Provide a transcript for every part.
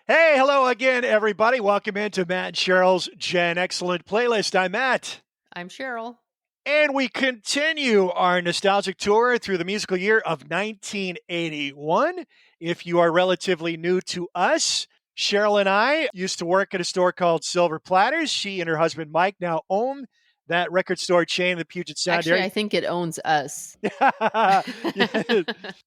Hey, hello again, everybody. Welcome into Matt and Cheryl's Gen Excellent playlist. I'm Matt. I'm Cheryl. And we continue our nostalgic tour through the musical year of 1981. If you are relatively new to us, Cheryl and I used to work at a store called Silver Platters. She and her husband Mike now own that record store chain in the Puget Sound Actually, area. I think it owns us. Yeah.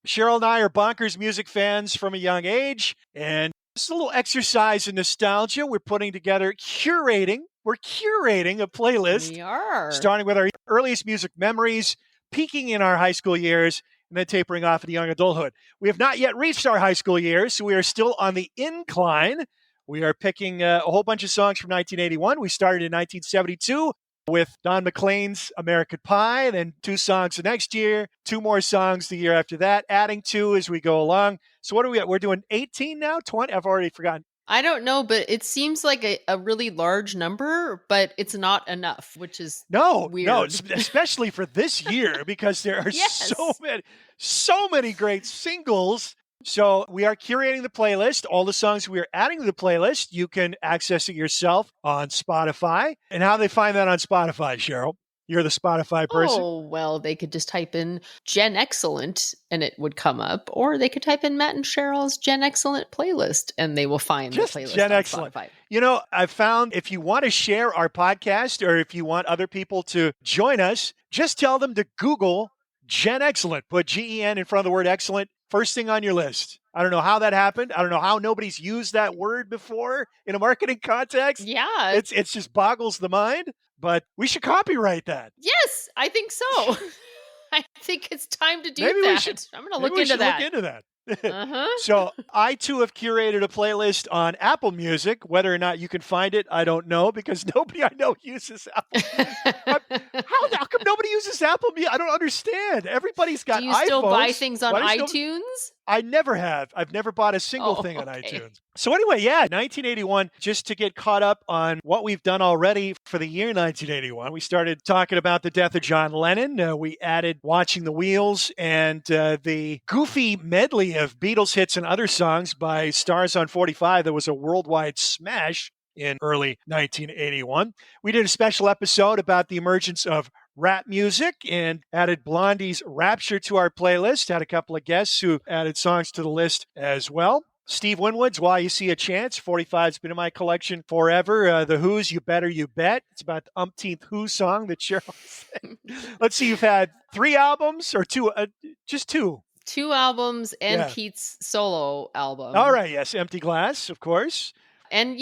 Cheryl and I are bonkers music fans from a young age, and just a little exercise in nostalgia. We're putting together We're curating a playlist, We are. starting with our earliest music memories, peaking in our high school years, and then tapering off in young adulthood. We have not yet reached our high school years, so we are still on the incline. We are picking a whole bunch of songs from 1981. We started in 1972 with Don McLean's American Pie, then two songs the next year, two more songs the year after that, adding two as we go along. So what are we at? We're doing 18 now, 20? I've already forgotten. I don't know, but it seems like a really large number, but it's not enough, which is No, weird. especially for this year because there are Yes. so many great singles. So we are curating the playlist. All the songs we are adding to the playlist, you can access it yourself on Spotify. And how they find that on Spotify, Cheryl? You're the Spotify person. Oh, well, they could just type in Gen Excellent and it would come up, or they could type in Matt and Cheryl's Gen Excellent playlist and they will find the Just playlist Gen on Excellent. Spotify. You know, I've found if you want to share our podcast or if you want other people to join us, just tell them to Google Gen Excellent. Put GEN in front of the word excellent, first thing on your list. I don't know how that happened. I don't know how nobody's used that word before in a marketing context. Yeah. It's just boggles the mind, but we should copyright that. Yes, I think so. I think it's time to do Maybe that. we should I'm going to maybe look we into should that. look into that. Uh-huh. So I too have curated a playlist on Apple Music. Whether or not you can find it, I don't know because nobody I know uses Apple. How come nobody uses Apple Music? I don't understand. Everybody's got Do you iPhones. still buy things on Why does iTunes? I never have. I've never bought a single Oh, thing on okay. iTunes. So anyway, yeah, 1981, just to get caught up on what we've done already for the year 1981. We started talking about the death of John Lennon. We added Watching the Wheels and the goofy medley of Beatles hits and other songs by Stars on 45 that was a worldwide smash in early 1981. We did a special episode about the emergence of rap music and added Blondie's Rapture to our playlist. Had a couple of guests who added songs to the list as well. Steve Winwood's Why You See a Chance. 45's been in my collection forever. The Who's You Better You Bet. It's about the umpteenth Who song that Cheryl said. Let's see, you've had 3 albums or 2, just 2. 2 albums and Yeah. Pete's solo album. All right, yes, Empty Glass, of course. And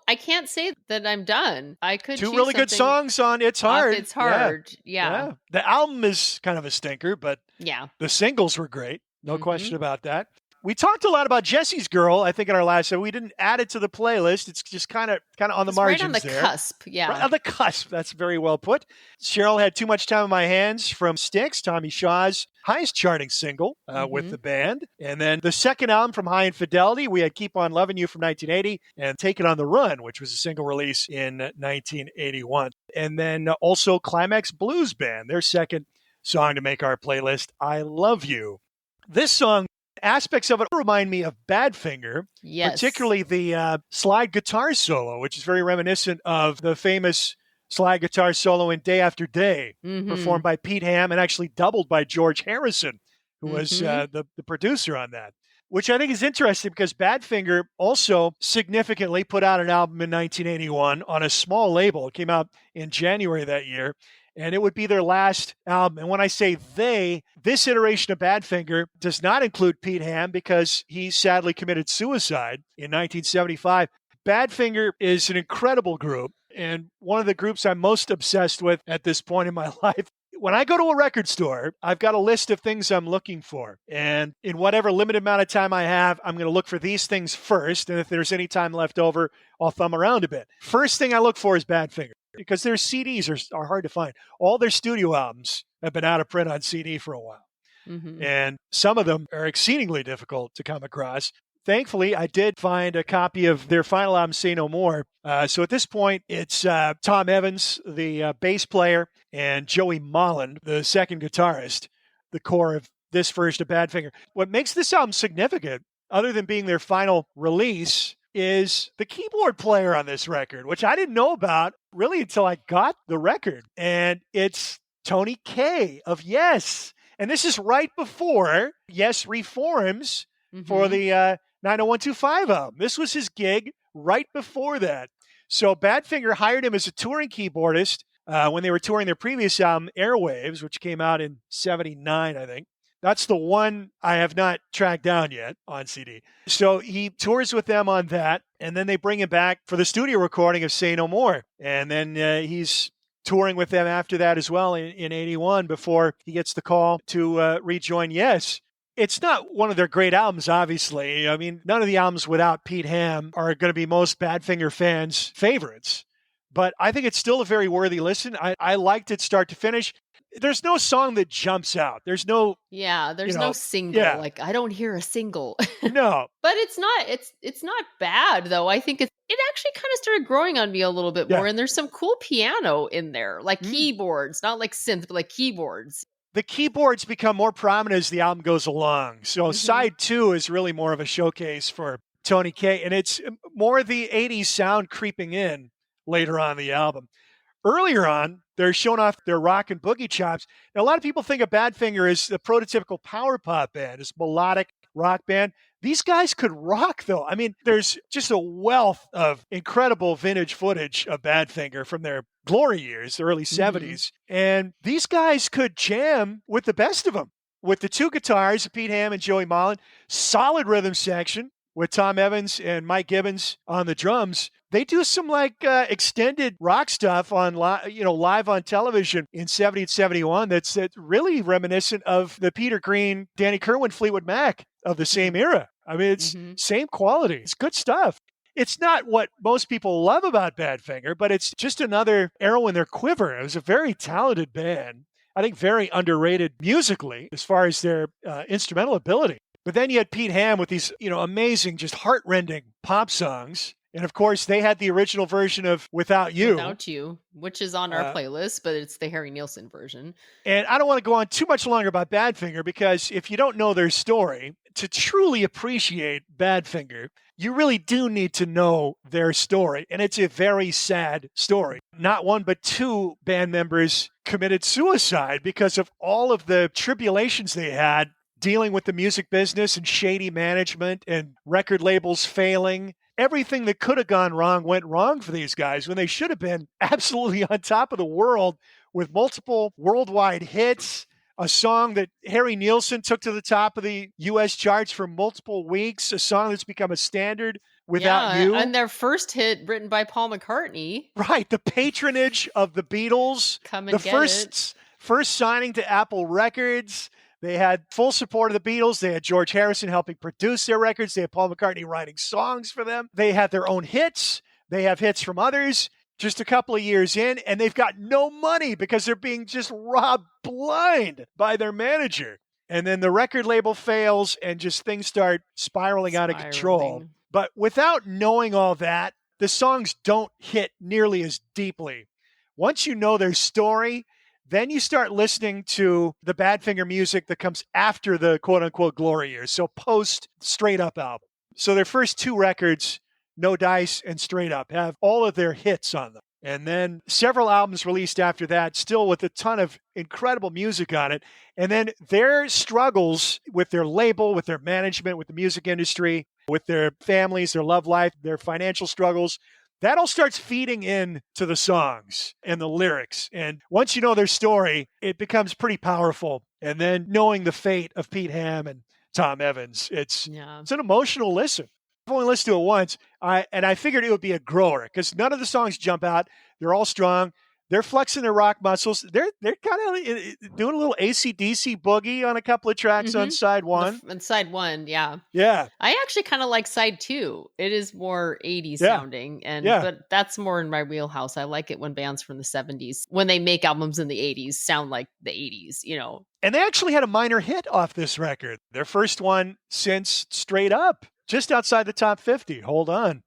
I can't say that I'm done. I could 2 choose really good something songs on It's off Hard. It's Hard. Yeah. Yeah. The album is kind of a stinker, but Yeah. the singles were great. No Mhm. question about that. We talked a lot about Jesse's Girl, I think, in our last show. We didn't add it to the playlist. It's just kind of on the It's margins right on the there. cusp. Yeah. Right on the cusp. That's very well put. Cheryl had Too Much Time on My Hands from Styx, Tommy Shaw's highest charting single with the band. And then the second album from High Infidelity, we had Keep On Loving You from 1980 and Take It on the Run, which was a single release in 1981. And then also Climax Blues Band, their second song to make our playlist, I Love You. This song, aspects of it remind me of Badfinger, Yes. particularly the slide guitar solo, which is very reminiscent of the famous slide guitar solo in Day After Day, performed by Pete Ham and actually doubled by George Harrison, who was the producer on that. Which I think is interesting because Badfinger also significantly put out an album in 1981 on a small label. It came out in January that year. And it would be their last album. And when I say they, this iteration of Badfinger does not include Pete Ham because he sadly committed suicide in 1975. Badfinger is an incredible group and one of the groups I'm most obsessed with at this point in my life. When I go to a record store, I've got a list of things I'm looking for. And in whatever limited amount of time I have, I'm going to look for these things first. And if there's any time left over, I'll thumb around a bit. First thing I look for is Badfinger, because their CDs are hard to find. All their studio albums have been out of print on CD for a while. And some of them are exceedingly difficult to come across. Thankfully, I did find a copy of their final album, Say No More. So at this point, it's Tom Evans, the bass player, and Joey Molland, the second guitarist, the core of this version of Badfinger. What makes this album significant, other than being their final release, is the keyboard player on this record, which I didn't know about really until I got the record. And it's Tony Kaye of Yes. And this is right before Yes reforms for the 90125 album. This was his gig right before that. So Badfinger hired him as a touring keyboardist when they were touring their previous album, Airwaves, which came out in 79, I think. That's the one I have not tracked down yet on CD. So he tours with them on that, and then they bring him back for the studio recording of Say No More. And then he's touring with them after that as well in 81 before he gets the call to rejoin Yes. It's not one of their great albums, obviously. I mean, none of the albums without Pete Ham are going to be most Badfinger fans' favorites. But I think it's still a very worthy listen. I liked it start to finish. There's no song that jumps out. There's no no single. Yeah. Like I don't hear a single. No. But it's not bad though. I think it actually kind of started growing on me a little bit more. And there's some cool piano in there, like keyboards, not like synth, but like keyboards. The keyboards become more prominent as the album goes along. So side 2 is really more of a showcase for Tony Kaye, and it's more the 80s sound creeping in later on in the album. Earlier on, they're showing off their rock and boogie chops. Now, a lot of people think of Badfinger as the prototypical power pop band, as melodic rock band. These guys could rock, though. I mean, there's just a wealth of incredible vintage footage of Badfinger from their glory years, the early 70s. And these guys could jam with the best of them. With the 2 guitars, Pete Ham and Joey Molland, solid rhythm section with Tom Evans and Mike Gibbons on the drums. They do some extended rock stuff on live on television in 70 and 71 that's really reminiscent of the Peter Green, Danny Kirwan, Fleetwood Mac of the same era. I mean, it's same quality. It's good stuff. It's not what most people love about Badfinger, but it's just another arrow in their quiver. It was a very talented band. I think very underrated musically as far as their instrumental ability. But then you had Pete Ham with these, amazing, just heart-rending pop songs. And of course, they had the original version of Without You. Without You, which is on our playlist, but it's the Harry Nilsson version. And I don't want to go on too much longer about Badfinger, because if you don't know their story, to truly appreciate Badfinger, you really do need to know their story. And it's a very sad story. Not one, but 2 band members committed suicide because of all of the tribulations they had dealing with the music business and shady management and record labels failing. Everything that could have gone wrong went wrong for these guys when they should have been absolutely on top of the world with multiple worldwide hits, a song that Harry Nilsson took to the top of the U.S. charts for multiple weeks, a song that's become a standard, Without You. And their first hit written by Paul McCartney. Right, the patronage of the Beatles. Come and the first signing to Apple Records. They had full support of the Beatles. They had George Harrison helping produce their records. They had Paul McCartney writing songs for them. They had their own hits. They have hits from others just a couple of years in, and they've got no money because they're being just robbed blind by their manager. And then the record label fails and just things start spiraling out of control. But without knowing all that, the songs don't hit nearly as deeply. Once you know their story, then you start listening to the Badfinger music that comes after the quote-unquote glory years, so post Straight Up album. So their first 2 records, No Dice and Straight Up, have all of their hits on them. And then several albums released after that, still with a ton of incredible music on it. And then their struggles with their label, with their management, with the music industry, with their families, their love life, their financial struggles, that all starts feeding in to the songs and the lyrics. And once you know their story, it becomes pretty powerful. And then knowing the fate of Pete Ham and Tom Evans, it's an emotional listen. I've only listened to it once, and I figured it would be a grower because none of the songs jump out. They're all strong. They're flexing their rock muscles. They're kind of doing a little AC/DC boogie on a couple of tracks on side 1. On side 1, yeah. Yeah. I actually kind of like side 2. It is more 80s sounding, but that's more in my wheelhouse. I like it when bands from the 70s, when they make albums in the 80s, sound like the 80s, And they actually had a minor hit off this record. Their first one since Straight Up, just outside the top 50. Hold on.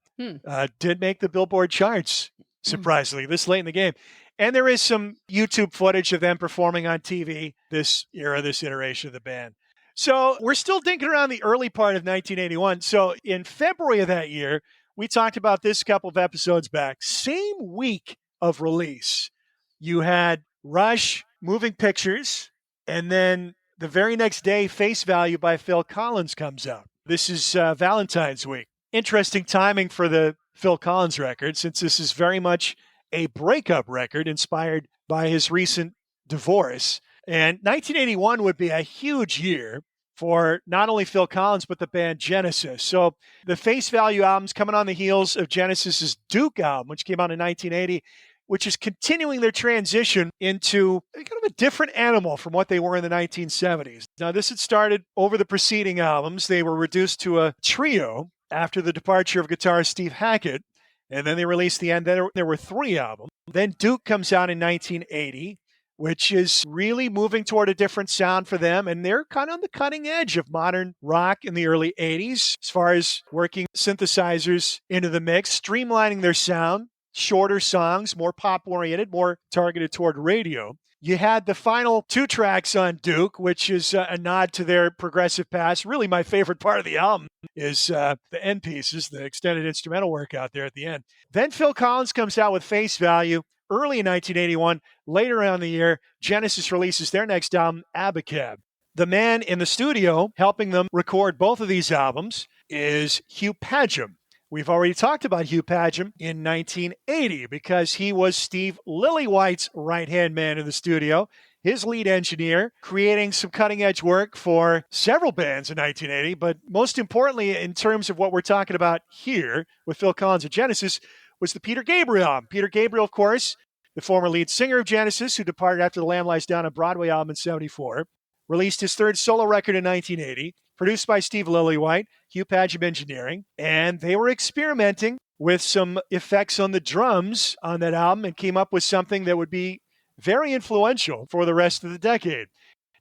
Did make the Billboard charts, surprisingly, this late in the game. And there is some YouTube footage of them performing on TV this iteration of the band. So we're still dinking around the early part of 1981. So in February of that year, We talked about this a couple of episodes back. Same week of release, you had Rush, Moving Pictures, and then the very next day, Face Value by Phil Collins comes out. This is Valentine's week. Interesting timing for the Phil Collins record, since this is very much a breakup record inspired by his recent divorce. And 1981 would be a huge year for not only Phil Collins, but the band Genesis. So the Face Value album's coming on the heels of Genesis's Duke album, which came out in 1980, which is continuing their transition into kind of a different animal from what they were in the 1970s. Now, this had started over the preceding albums. They were reduced to a trio after the departure of guitarist Steve Hackett, and then they released the end. Then there were 3 albums. Then Duke comes out in 1980, which is really moving toward a different sound for them, and they're kind of on the cutting edge of modern rock in the early 80s as far as working synthesizers into the mix, streamlining their sound, shorter songs, more pop-oriented, more targeted toward radio. You had the final 2 tracks on Duke, which is a nod to their progressive past. Really, my favorite part of the album is the end pieces, the extended instrumental work out there at the end. Then Phil Collins comes out with Face Value early in 1981. Later on in the year, Genesis releases their next album, Abacab. The man in the studio helping them record both of these albums is Hugh Padgham. We've already talked about Hugh Padgham in 1980 because he was Steve Lillywhite's right-hand man in the studio, his lead engineer, creating some cutting-edge work for several bands in 1980. But most importantly, in terms of what we're talking about here with Phil Collins of Genesis, was the Peter Gabriel album. Peter Gabriel, of course, the former lead singer of Genesis, who departed after The Lamb Lies Down, a Broadway album in 1974, released his 3rd solo record in 1980, produced by Steve Lillywhite, Hugh Padgham engineering, and they were experimenting with some effects on the drums on that album and came up with something that would be very influential for the rest of the decade.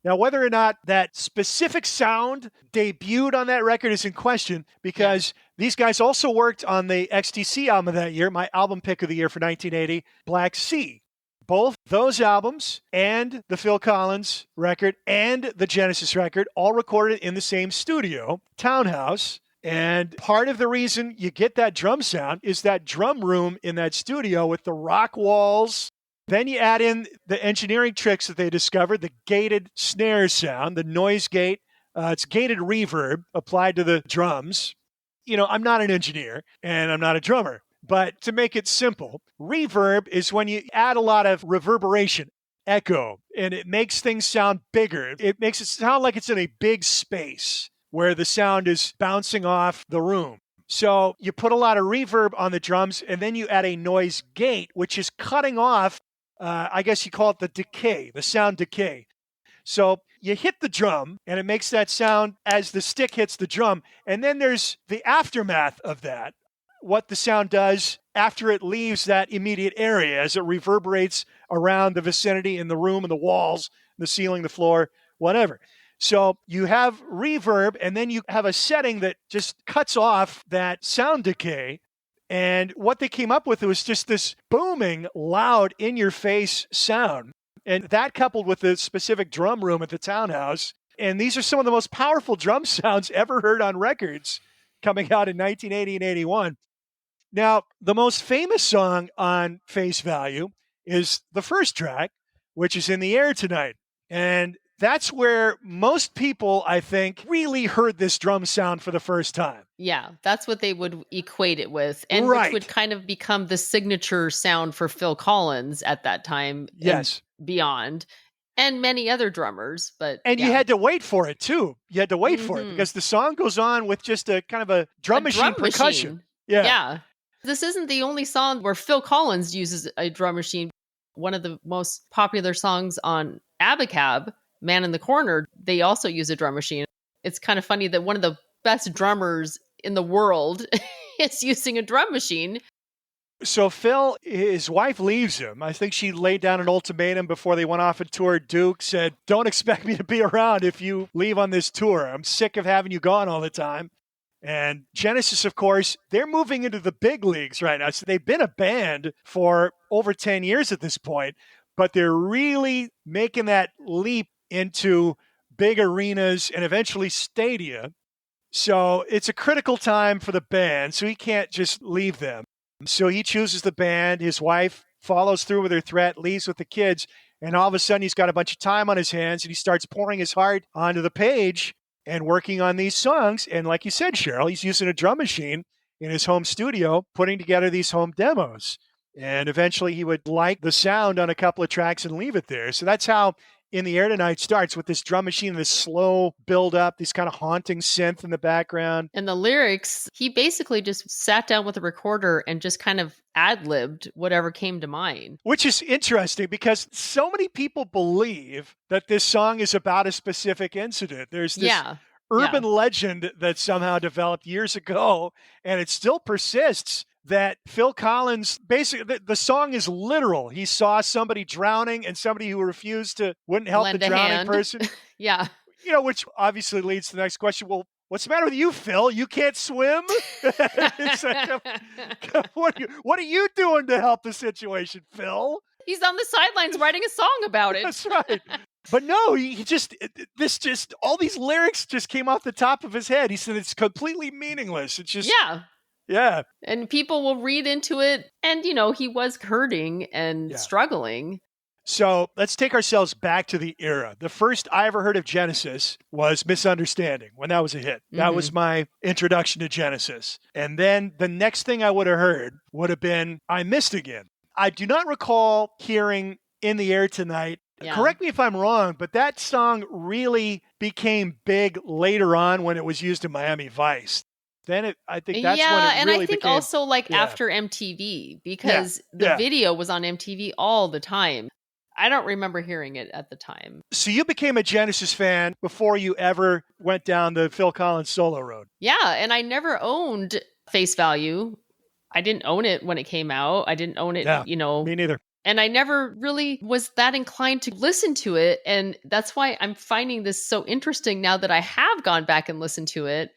Now, whether or not that specific sound debuted on that record is in question because these guys also worked on the XTC album of that year, my album pick of the year for 1980, Black Sea. Both those albums and the Phil Collins record and the Genesis record all recorded in the same studio, Townhouse. And part of the reason you get that drum sound is that drum room in that studio with the rock walls. Then you add in the engineering tricks that they discovered, the gated snare sound, the noise gate. It's gated reverb applied to the drums. You know, I'm not an engineer and I'm not a drummer. But to make it simple, reverb is when you add a lot of reverberation, echo, and it makes things sound bigger. It makes it sound like it's in a big space where the sound is bouncing off the room. So you put a lot of reverb on the drums, and then you add a noise gate, which is cutting off, I guess you call it the decay, the sound decay. So you hit the drum, and it makes that sound as the stick hits the drum. And then there's the aftermath of that. What the sound does after it leaves that immediate area as it reverberates around the vicinity in the room and the walls, the ceiling, the floor, whatever. So you have reverb, and then you have a setting that just cuts off that sound decay. And what they came up with was just this booming, loud, in-your-face sound. And that coupled with the specific drum room at the Townhouse. And these are some of the most powerful drum sounds ever heard on records coming out in 1980 and 81. Now, the most famous song on Face Value is the first track, which is In the Air Tonight. And that's where most people, I think, really heard this drum sound for the first time. Yeah, that's what they would equate it with. And which would kind of become the signature sound for Phil Collins at that time. Yes. And beyond. And many other drummers. And you had to wait for it, too. You had to wait for it because the song goes on with just a kind of a drum machine percussion. Yeah. This isn't the only song where Phil Collins uses a drum machine. One of the most popular songs on Abacab, Man in the Corner, they also use a drum machine. It's kind of funny that one of the best drummers in the world is using a drum machine. So Phil, his wife leaves him. I think she laid down an ultimatum before they went off and toured Duke, said, don't expect me to be around if you leave on this tour. I'm sick of having you gone all the time. And Genesis, of course, they're moving into the big leagues right now. So they've been a band for over 10 years at this point, but they're really making that leap into big arenas and eventually stadia. So it's a critical time for the band, so he can't just leave them. So he chooses the band. His wife follows through with her threat, leaves with the kids, and all of a sudden he's got a bunch of time on his hands and he starts pouring his heart onto the page and working on these songs. And like you said, Cheryl, he's using a drum machine in his home studio, putting together these home demos. And eventually he would like the sound on a couple of tracks and leave it there. So that's how In the Air Tonight starts, with this drum machine, this slow build up, this kind of haunting synth in the background. And the lyrics, he basically just sat down with a recorder and just kind of ad-libbed whatever came to mind. Which is interesting because so many people believe that this song is about a specific incident. There's this urban legend that somehow developed years ago, and it still persists, that Phil Collins, basically, the song is literal. He saw somebody drowning and somebody who wouldn't help the drowning person. Yeah. Which obviously leads to the next question. Well, what's the matter with you, Phil? You can't swim? It's like, what are you doing to help the situation, Phil? He's on the sidelines writing a song about it. That's right. But no, all these lyrics just came off the top of his head. He said it's completely meaningless. It's just... Yeah. And people will read into it. And, he was hurting and struggling. So let's take ourselves back to the era. The first I ever heard of Genesis was Misunderstanding, when that was a hit. That was my introduction to Genesis. And then the next thing I would have heard would have been I Missed Again. I do not recall hearing In the Air Tonight. Yeah. Correct me if I'm wrong, but that song really became big later on when it was used in Miami Vice. Then I think that's when it and really I think became, also after MTV, because the video was on MTV all the time. I don't remember hearing it at the time. So you became a Genesis fan before you ever went down the Phil Collins solo road. Yeah, and I never owned Face Value. I didn't own it when it came out. I didn't own it, Me neither. And I never really was that inclined to listen to it. And that's why I'm finding this so interesting now that I have gone back and listened to it.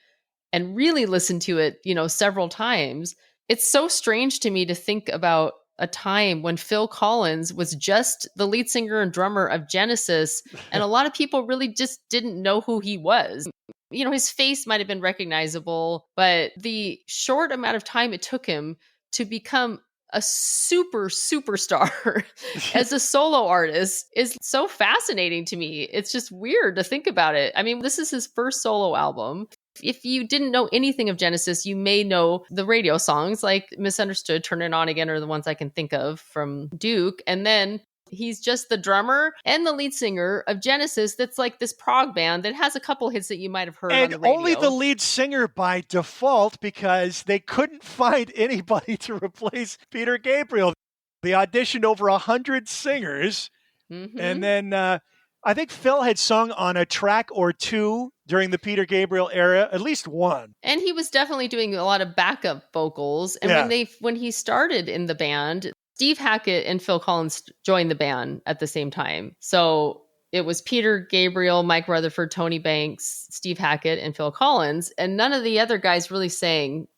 And really listened to it, several times. It's so strange to me to think about a time when Phil Collins was just the lead singer and drummer of Genesis, and a lot of people really just didn't know who he was. His face might have been recognizable, but the short amount of time it took him to become a superstar as a solo artist is so fascinating to me. It's just weird to think about it. I mean, this is his first solo album. If you didn't know anything of Genesis, you may know the radio songs like Misunderstood, Turn It On Again are the ones I can think of from Duke. And then he's just the drummer and the lead singer of Genesis that's like this prog band that has a couple hits that you might have heard on the radio. And only the lead singer by default because they couldn't find anybody to replace Peter Gabriel. They auditioned over 100 singers. And then I think Phil had sung on a track or two during the Peter Gabriel era, at least one. And he was definitely doing a lot of backup vocals. And when he started in the band, Steve Hackett and Phil Collins joined the band at the same time. So it was Peter Gabriel, Mike Rutherford, Tony Banks, Steve Hackett, and Phil Collins. And none of the other guys really sang.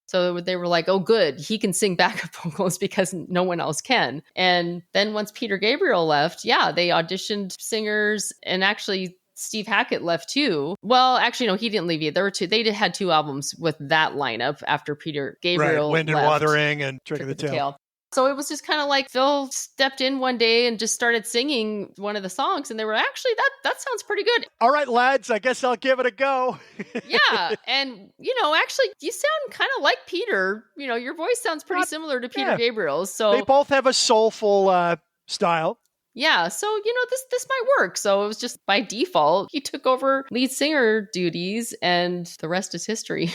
So they were like, oh, good, he can sing backup vocals because no one else can. And then once Peter Gabriel left, they auditioned singers, and actually Steve Hackett left too. Well, actually, no, he didn't leave either. There were two. They had two albums with that lineup after Peter Gabriel Wind and Wuthering and Trick of the Tail. So it was just kind of like Phil stepped in one day and just started singing one of the songs, and they were actually, that sounds pretty good. All right, lads, I guess I'll give it a go. Yeah, and actually, you sound kind of like Peter. Your voice sounds pretty similar to Peter Gabriel's. So they both have a soulful style. Yeah, so this might work. So it was just by default, he took over lead singer duties, and the rest is history.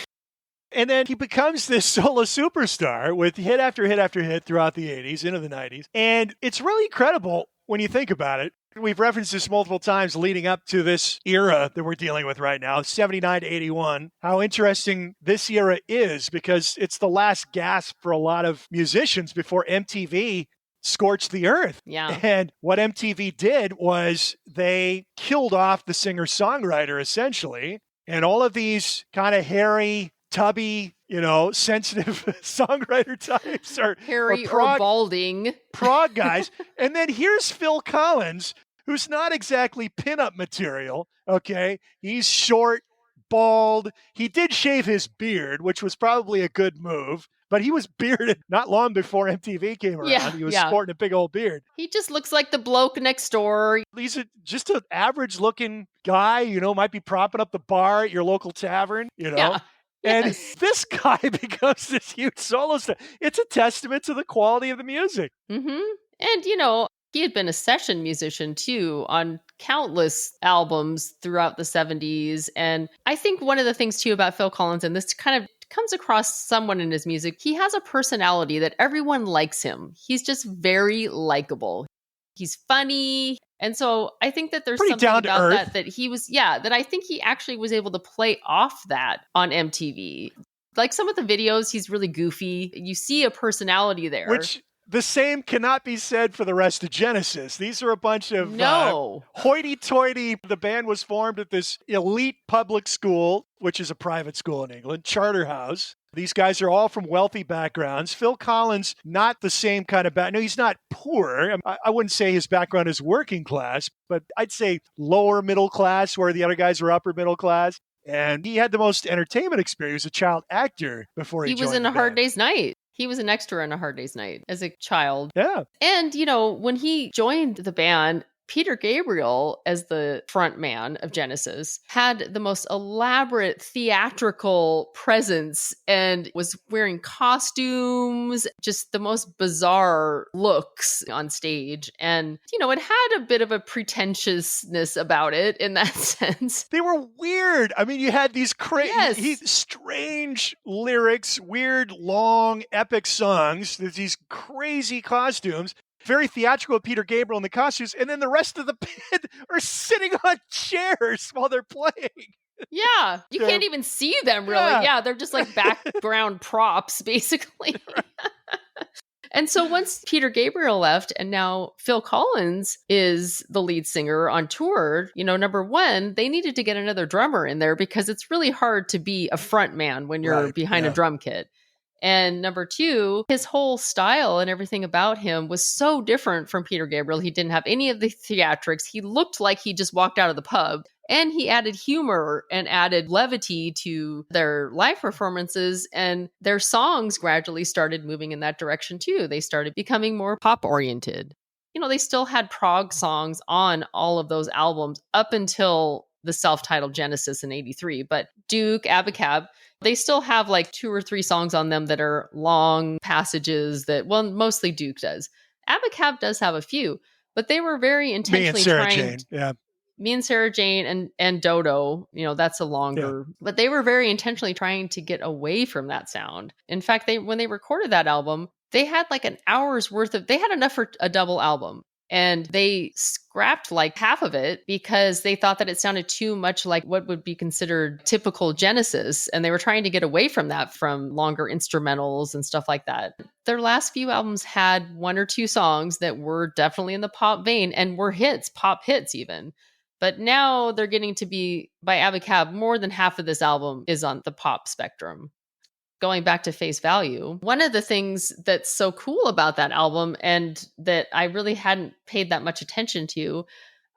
And then he becomes this solo superstar with hit after hit after hit throughout the 80s, into the 90s. And it's really incredible when you think about it. We've referenced this multiple times leading up to this era that we're dealing with right now, 79 to 81. How interesting this era is, because it's the last gasp for a lot of musicians before MTV scorched the earth. Yeah. And what MTV did was they killed off the singer-songwriter, essentially. And all of these kind of hairy, tubby, sensitive songwriter types are hairy or balding prog guys. And then here's Phil Collins, who's not exactly pinup material. Okay. He's short, bald. He did shave his beard, which was probably a good move. But he was bearded not long before MTV came around. Yeah, He was yeah. sporting a big old beard. He just looks like the bloke next door. He's just an average looking guy, might be propping up the bar at your local tavern, Yeah. And Yes. this guy becomes this huge solo star. It's a testament to the quality of the music. Mm-hmm. And, he had been a session musician too on countless albums throughout the 70s. And I think one of the things too about Phil Collins, and this kind of comes across somewhat in his music, he has a personality that everyone likes him. He's just very likable. He's funny. And so I think that there's Pretty something down to about earth. that he was, that I think he actually was able to play off that on MTV. Like some of the videos, he's really goofy. You see a personality there. Which the same cannot be said for the rest of Genesis. These are a bunch of No. hoity-toity. The band was formed at this elite public school, which is a private school in England, Charterhouse. These guys are all from wealthy backgrounds. Phil Collins, not the same kind of background. No, he's not poor. I wouldn't say his background is working class, but I'd say lower middle class, where the other guys were upper middle class. And he had the most entertainment experience. He was a child actor before he was joined in the A Hard band. Day's Night. He was an extra in A Hard Day's Night as a child. Yeah. And, when he joined the band, Peter Gabriel, as the front man of Genesis, had the most elaborate theatrical presence and was wearing costumes, just the most bizarre looks on stage. And, it had a bit of a pretentiousness about it in that sense. They were weird. I mean, you had these Yes. strange lyrics, weird, long, epic songs, there's these crazy costumes. Very theatrical with Peter Gabriel in the costumes, and then the rest of the band are sitting on chairs while they're playing. Yeah, you can't even see them really. Yeah, they're just like background props, basically. And so once Peter Gabriel left and now Phil Collins is the lead singer on tour, number one, they needed to get another drummer in there because it's really hard to be a front man when you're behind a drum kit. And number two, his whole style and everything about him was so different from Peter Gabriel. He didn't have any of the theatrics. He looked like he just walked out of the pub. And he added humor and added levity to their live performances. And their songs gradually started moving in that direction too. They started becoming more pop oriented. They still had prog songs on all of those albums up until the self-titled Genesis in '83. But Duke, Abacab, they still have like 2 or 3 songs on them that are long passages that, well, mostly Duke does. Abacab does have a few, but they were very intentionally Me and Sarah trying. Jane, yeah. Me and Sarah Jane and Dodo, that's a longer, but they were very intentionally trying to get away from that sound. In fact, when they recorded that album, they had like an hour's worth they had enough for a double album. And they scrapped like half of it because they thought that it sounded too much like what would be considered typical Genesis. And they were trying to get away from that, from longer instrumentals and stuff like that. Their last few albums had 1 or 2 songs that were definitely in the pop vein and were hits, pop hits even. But now they're getting to be, by Abacab, more than half of this album is on the pop spectrum. Going back to Face Value, one of the things that's so cool about that album and that I really hadn't paid that much attention to,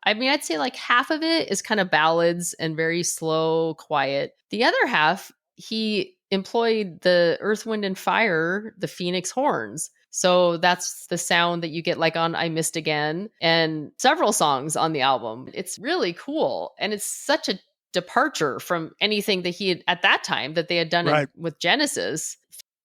I mean, I'd say like half of it is kind of ballads and very slow, quiet. The other half, he employed the Earth, Wind, and Fire, the Phoenix horns. So that's the sound that you get like on I Missed Again and several songs on the album. It's really cool. And it's such a departure from anything that he had at that time that they had done with Genesis.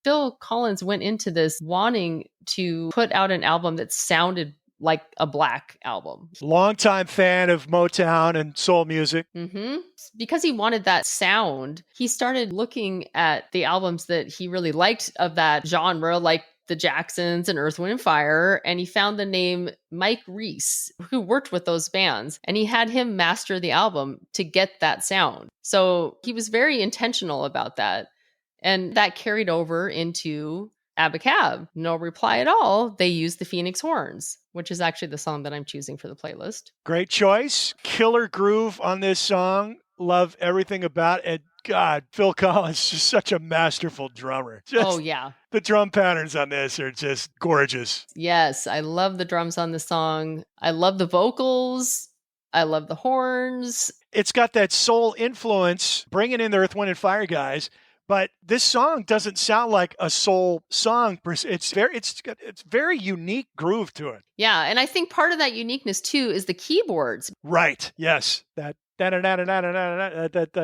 Phil Collins went into this wanting to put out an album that sounded like a Black album. Longtime fan of Motown and soul music. Mm-hmm. Because he wanted that sound, he started looking at the albums that he really liked of that genre, like the Jacksons and Earth, Wind, and Fire. And he found the name Mike Reiss, who worked with those bands, and he had him master the album to get that sound. So he was very intentional about that. And that carried over into Abacab. No Reply at All. They used the Phoenix horns, which is actually the song that I'm choosing for the playlist. Great choice. Killer groove on this song. Love everything about it. God, Phil Collins is just such a masterful drummer. Oh, yeah. The drum patterns on this are just gorgeous. Yes, I love the drums on the song. I love the vocals. I love the horns. It's got that soul influence, bringing in the Earth, Wind, and Fire guys. But this song doesn't sound like a soul song. It's very unique groove to it. Yeah, and I think part of that uniqueness too is the keyboards. Right. Yes. That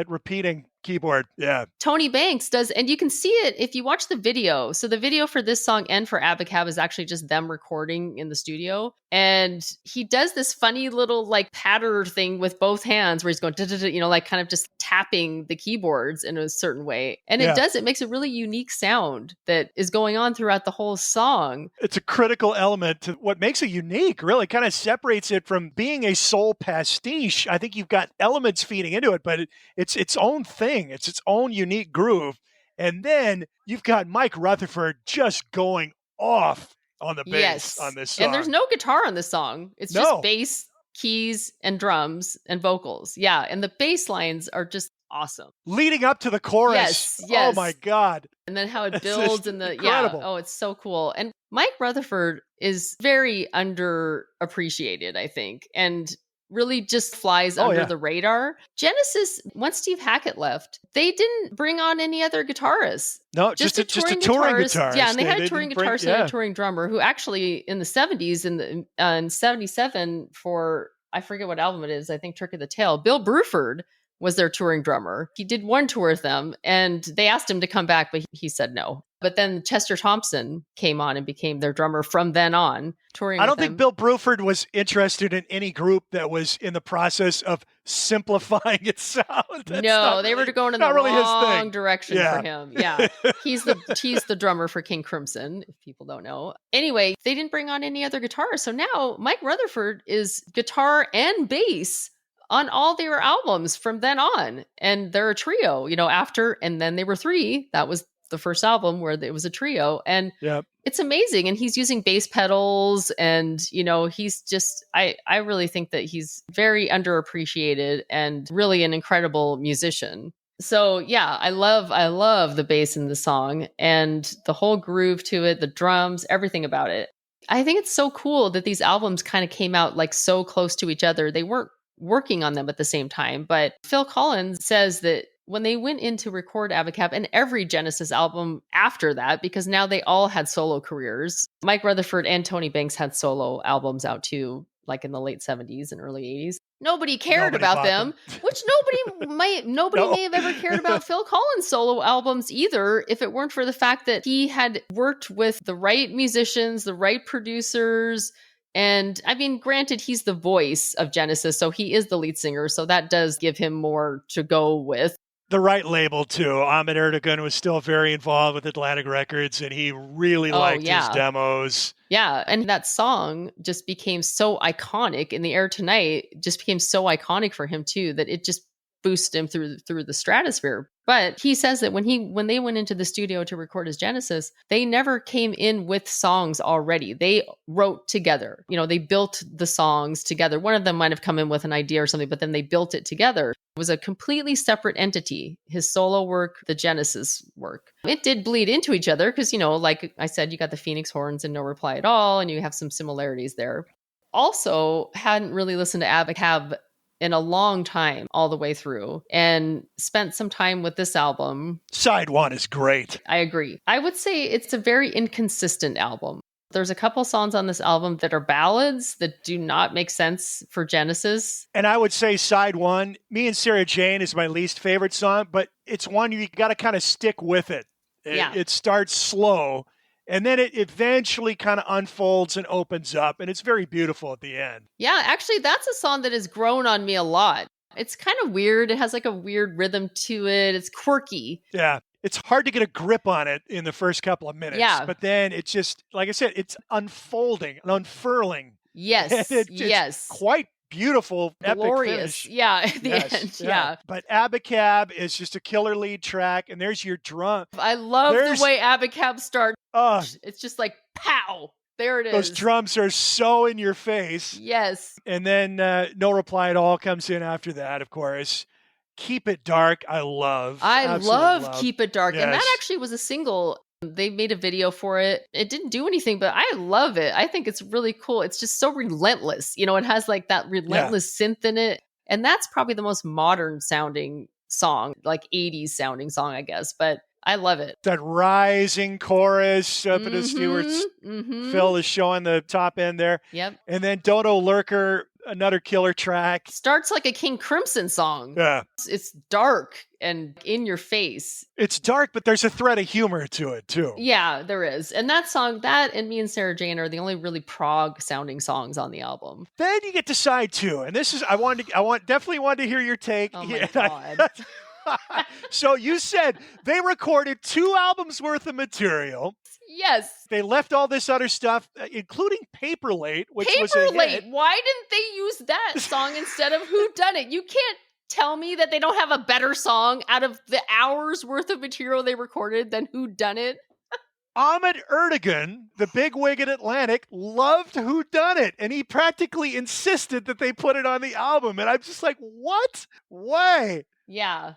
repeating keyboard. Yeah. Tony Banks does, and you can see it if you watch the video. So the video for this song and for Abacab is actually just them recording in the studio. And he does this funny little like patter thing with both hands where he's going, like kind of just tapping the keyboards in a certain way. And it makes a really unique sound that is going on throughout the whole song. It's a critical element to what makes it unique, really kind of separates it from being a soul pastiche. I think you've got elements feeding into it, but it's its own thing. It's its own unique groove. And then you've got Mike Rutherford just going off on the bass on this song. And there's no guitar on this song. It's just bass, keys, and drums and vocals. Yeah. And the bass lines are just awesome. Leading up to the chorus. Yes. Oh my God. And then how it builds and incredible. Oh, it's so cool. And Mike Rutherford is very underappreciated, I think. And really just flies under the radar. Genesis, once Steve Hackett left, they didn't bring on any other guitarists. No, just a touring guitarist. Yeah, and they had a touring guitarist and a touring drummer who actually in the 70s, in 77 for, I forget what album it is, I think Trick of the Tail, Bill Bruford was their touring drummer. He did one tour with them and they asked him to come back, but he said no. But then Chester Thompson came on and became their drummer from then on, touring. I don't think Bill Bruford was interested in any group that was in the process of simplifying its sound. They were going in the wrong direction for him. Yeah. He's the drummer for King Crimson, if people don't know. Anyway, they didn't bring on any other guitarists. So now Mike Rutherford is guitar and bass on all their albums from then on. And they're a trio, after, and then they were three. That was the first album where it was a trio. And it's amazing. And he's using bass pedals and, he's just, I really think that he's very underappreciated and really an incredible musician. So yeah, I love the bass in the song and the whole groove to it, the drums, everything about it. I think it's so cool that these albums kind of came out like so close to each other. They weren't working on them at the same time. But Phil Collins says that when they went in to record Abacab and every Genesis album after that, because now they all had solo careers, Mike Rutherford and Tony Banks had solo albums out too, like in the late 70s and early 80s. Nobody cared about them, which nobody may have ever cared about Phil Collins' solo albums either, if it weren't for the fact that he had worked with the right musicians, the right producers. And I mean, granted, he's the voice of Genesis, so he is the lead singer. So that does give him more to go with. The right label, too. Ahmet Ertegun was still very involved with Atlantic Records, and he really liked his demos. Yeah, and that song just became so iconic. In the Air Tonight just became so iconic for him, too, that it just boosted him through the stratosphere. But he says that when they went into the studio to record his Genesis, they never came in with songs already. They wrote together. They built the songs together. One of them might have come in with an idea or something, but then they built it together. It was a completely separate entity. His solo work, the Genesis work. It did bleed into each other because, like I said, you got the Phoenix horns and No Reply at All, and you have some similarities there. Also, hadn't really listened to Abacab in a long time all the way through and spent some time with this album. Side one is great. I agree. I would say it's a very inconsistent album. There's a couple songs on this album that are ballads that do not make sense for Genesis. And I would say side one, Me and Sarah Jane is my least favorite song, but it's one you got to kind of stick with it. It starts slow. And then it eventually kind of unfolds and opens up, and it's very beautiful at the end. Yeah, actually, that's a song that has grown on me a lot. It's kind of weird. It has like a weird rhythm to it. It's quirky. Yeah, it's hard to get a grip on it in the first couple of minutes. Yeah. But then it's just, like I said, it's unfolding and unfurling. Yes, it's quite beautiful, glorious. Epic finish. Yeah, at the end. Yeah. But Abacab is just a killer lead track, and there's your drum. I love the way Abacab starts. It's just like, pow! There it is. Those drums are so in your face. Yes. And then No Reply at All comes in after that, of course. Keep It Dark, I love. I love Keep It Dark. Yes. And that actually was a single They made a video for it. It didn't do anything, but I love it. I think it's really cool. It's just so relentless. It has like that relentless synth in it. And that's probably the most modern sounding song, like 80s sounding song, I guess. But I love it. That rising chorus up in Stewart's. Phil is showing the top end there. Yep. And then Dodo Lurker, another killer track. Starts like a King Crimson song. Yeah. It's dark and in your face. It's dark, but there's a thread of humor to it, too. Yeah, there is. And that song, that and Me and Sarah Jane are the only really prog sounding songs on the album. Then you get to side 2. And this is, definitely wanted to hear your take. Oh my God. So you said they recorded 2 albums worth of material. Yes. They left all this other stuff, including Paperlate, which was a hit. Why didn't they use that song instead of Who Done It? You can't tell me that they don't have a better song out of the hours worth of material they recorded than Who Done It. Ahmet Ertegun, the big wig at Atlantic, loved Who Done It, and he practically insisted that they put it on the album. And I'm just like, what? Why? Yeah.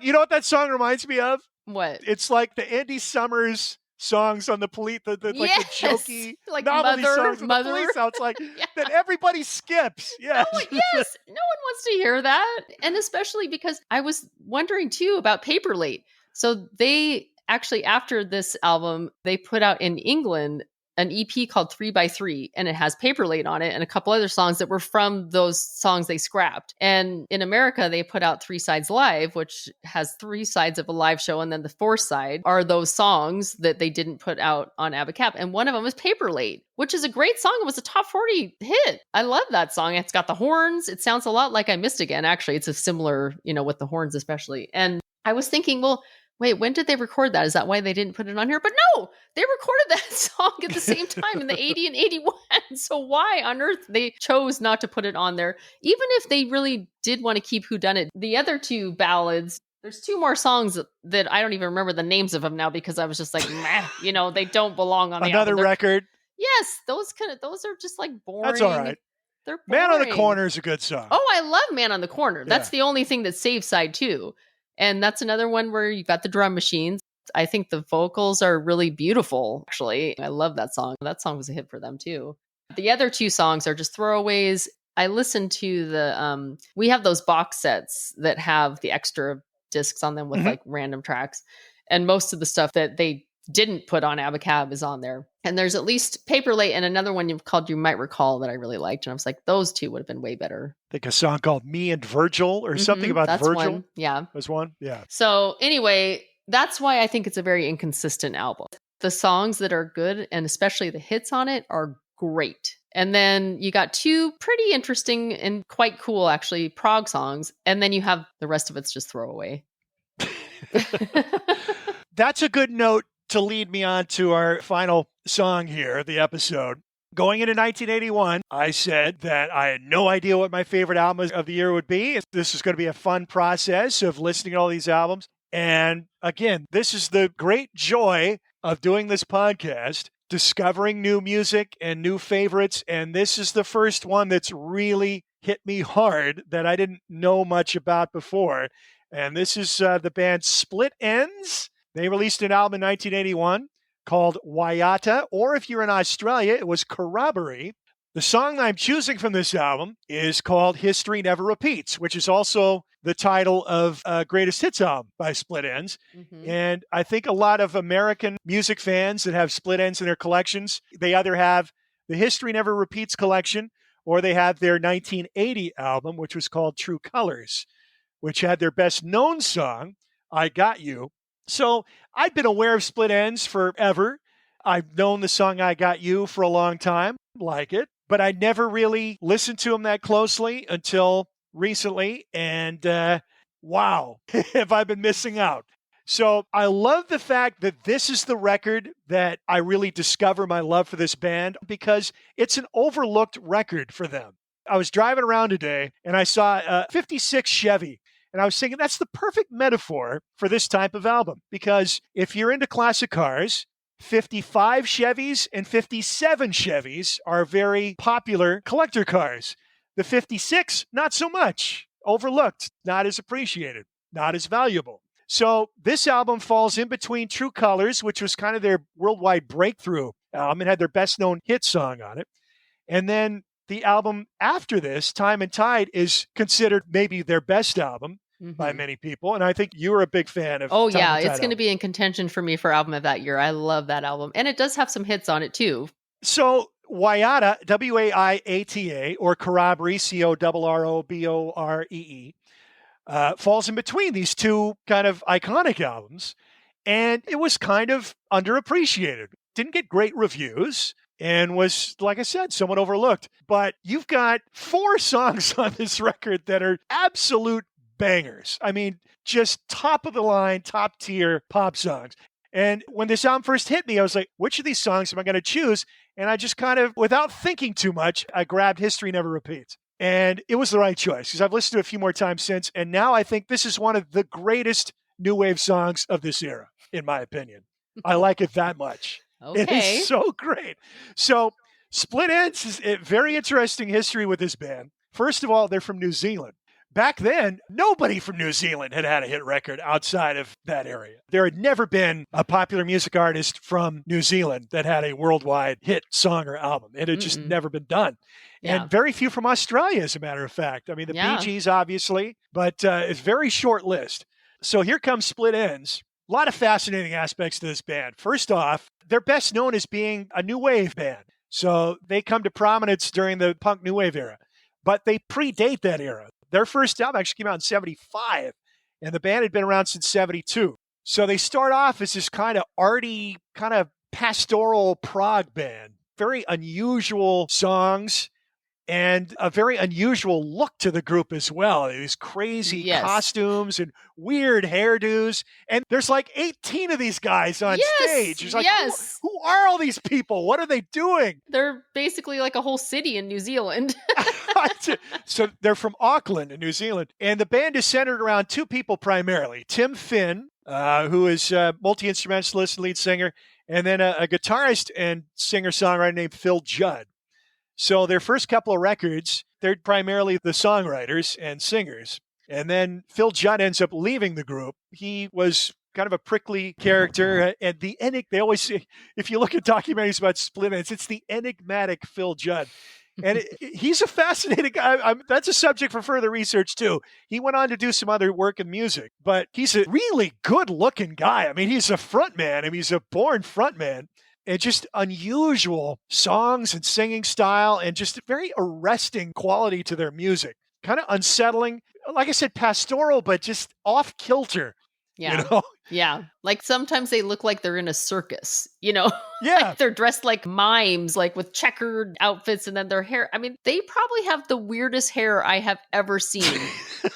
You know what that song reminds me of? What? It's like the Andy Summers songs on the police, like the jokey like novelty songs on the police sounds like that everybody skips. Yes. Oh, yes. No one wants to hear that. And especially because I was wondering too about Paperlate. So they actually, after this album, they put out in England an EP called 3x3, and it has Paperlate on it and a couple other songs that were from those songs they scrapped. And in America, they put out 3 Sides Live, which has 3 sides of a live show. And then the 4th side are those songs that they didn't put out on Abacab. And one of them is Paperlate, which is a great song. It was a top 40 hit. I love that song. It's got the horns. It sounds a lot like I Missed Again. Actually, it's a similar, with the horns especially. And I was thinking, well, wait, when did they record that? Is that why they didn't put it on here? But no, they recorded that song at the same time in the 80 and 81. So why on earth they chose not to put it on there? Even if they really did want to keep Who Done It. The other 2 ballads, there's 2 more songs that I don't even remember the names of them now because I was just like, meh, they don't belong on the Another album. record. Yes, those are just like boring. That's all right. They're boring. Man on the Corner is a good song. Oh, I love Man on the Corner. That's the only thing that saves side 2. And that's another one where you've got the drum machines. I think the vocals are really beautiful, actually. I love that song. That song was a hit for them, too. The other 2 songs are just throwaways. I listened to we have those box sets that have the extra discs on them with like random tracks. And most of the stuff that they didn't put on Abacab is on there. And there's at least Paperlate and another one you've called You Might Recall that I really liked. And I was like, those 2 would have been way better. I think a song called Me and Virgil or something about that's Virgil. One. Yeah. Was one? Yeah. So anyway, that's why I think it's a very inconsistent album. The songs that are good, and especially the hits on it, are great. And then you got 2 pretty interesting and quite cool, actually, prog songs. And then you have the rest of it's just throwaway. That's a good note to lead me on to our final song here, the episode. Going into 1981, I said that I had no idea what my favorite album of the year would be. This is going to be a fun process of listening to all these albums. And again, this is the great joy of doing this podcast, discovering new music and new favorites. And this is the first one that's really hit me hard that I didn't know much about before. And this is the band Split Enz. They released an album in 1981 called Waiata, or if you're in Australia, it was Corroboree. The song I'm choosing from this album is called History Never Repeats, which is also the title of a Greatest Hits album by Split Enz. And I think a lot of American music fans that have Split Enz in their collections, they either have the History Never Repeats collection, or they have their 1980 album, which was called True Colors, which had their best known song, I Got You. So I've been aware of Split Enz forever. I've known the song I Got You for a long time, like it, but I never really listened to them that closely until recently. And wow, have I been missing out. So I love the fact that this is the record that I really discover my love for this band because it's an overlooked record for them. I was driving around today and I saw a 56 Chevy. And I was thinking that's the perfect metaphor for this type of album. Because if you're into classic cars, 55 Chevys and 57 Chevys are very popular collector cars. The 56, not so much. Overlooked, not as appreciated, not as valuable. So this album falls in between True Colors, which was kind of their worldwide breakthrough album and had their best known hit song on it. And then the album after this, Time and Tide, is considered maybe their best album by many people. And I think you were a big fan of Oh, Time yeah. and Tide It's going to be in contention for me for album of that year. I love that album. And it does have some hits on it, too. So Waiata, Waiata, or Corroboree, Corroboree, falls in between these two kind of iconic albums. And it was kind of underappreciated. Didn't get great reviews and was, like I said, somewhat overlooked. But you've got 4 songs on this record that are absolute bangers. I mean, just top of the line, top tier pop songs. And when this album first hit me, I was like, which of these songs am I going to choose? And I just kind of, without thinking too much, I grabbed History Never Repeats. And it was the right choice because I've listened to it a few more times since. And now I think this is one of the greatest new wave songs of this era, in my opinion. I like it that much. Okay. It is so great. So Split Enz is a very interesting history with this band. First of all, they're from New Zealand. Back then, nobody from New Zealand had a hit record outside of that area. There had never been a popular music artist from New Zealand that had a worldwide hit song or album. It had just never been done. Yeah. And very few from Australia, as a matter of fact. I mean, the Bee Gees, obviously, but it's a very short list. So here comes Split Enz. A lot of fascinating aspects to this band. First off, they're best known as being a new wave band. So they come to prominence during the punk new wave era, but they predate that era. Their first album actually came out in 75, and the band had been around since 72. So they start off as this kind of arty, kind of pastoral prog band. Very unusual songs and a very unusual look to the group as well. These crazy costumes and weird hairdos. And there's like 18 of these guys on stage. It's like, who are all these people? What are they doing? They're basically like a whole city in New Zealand. So they're from Auckland in New Zealand. And the band is centered around 2 people primarily. Tim Finn, who is a multi-instrumentalist and lead singer, and then a guitarist and singer-songwriter named Phil Judd. So their first couple of records, they're primarily the songwriters and singers. And then Phil Judd ends up leaving the group. He was kind of a prickly character. And they always say, if you look at documentaries about Split Enz, it's the enigmatic Phil Judd. And he's a fascinating guy. That's a subject for further research, too. He went on to do some other work in music, but he's a really good-looking guy. I mean, he's a frontman. I mean, he's a born frontman. And just unusual songs and singing style and just very arresting quality to their music. Kind of unsettling. Like I said, pastoral, but just off kilter. Yeah. You know? Yeah. Like sometimes they look like they're in a circus, Yeah. Like they're dressed like mimes, like with checkered outfits and then their hair. I mean, they probably have the weirdest hair I have ever seen